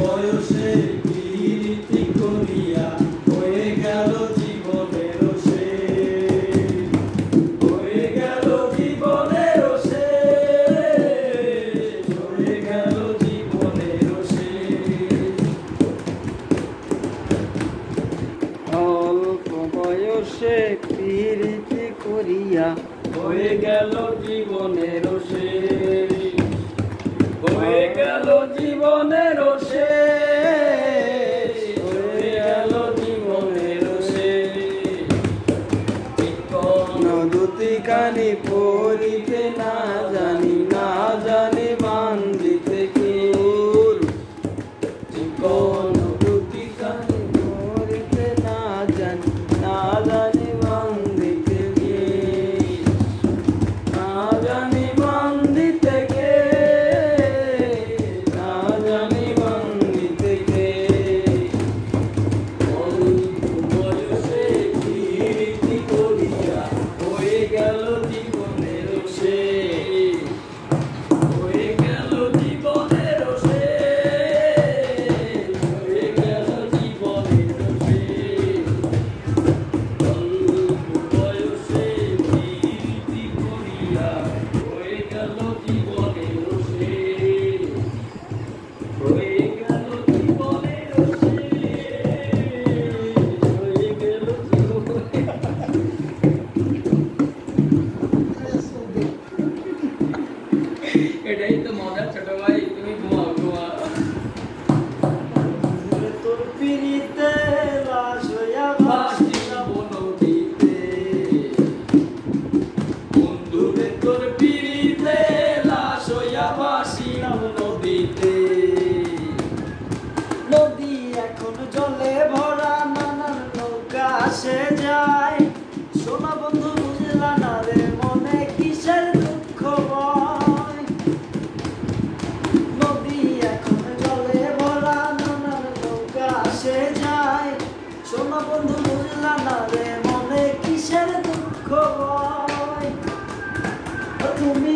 বয়সে প্রীতি করিয়া হয়ে গেল জীবনের শেষ, হয়ে গেল জীবনের শেষ, হয়ে গেল জীবনের শেষ। অল্প বয়সে প্রীতি করিয়া হয়ে গেল জীবনের শেষ, হয়ে গেল জীবনের শেষ, হয়ে গেল জীবনের শেষ। নদুতি কানি পড়িতে না জানি, না জানি বান্ধিতে কি নদুতি কানি পড়িতে না জানি, না জানি বান্ধিতে কি, না জানি বান্ধিতে কে, না জানি বান্ধিতে কে। অল্প বয়সে প্রীতি করিয়া হয়ে গেল জীবনের শেষ, হয়ে গেল জীবনের শেষ, হয়ে গেল জীবনের শেষ। অল্প বয়সে প্রীতি করিয়া হয়ে গেল জীবনের শেষ, হয়ে গেল জীবনের শেষ, হয়ে গেল এটাই তো মজা ছোট ভাই, তুমি ঘুমাও ঘুমাও। তোর পিড়িতে লাশ হইয়া ভাসি যাব নদীতে, বন্ধুরে তোর পিড়িতে লাশ হইয়া ভাসি যাব নদীতে। নদী এখন জলে ভরা, নানান নৌকা আসে যায়। সোনা বন্ধু বুঝলা না রে মনে কিসের দুঃখ বয়। নদী এখন জলে ভরা, নানান নৌকা আসে যায়। সোনা বন্ধু বুঝলা না রে মনে কিসের দুঃখ বয়। তুমি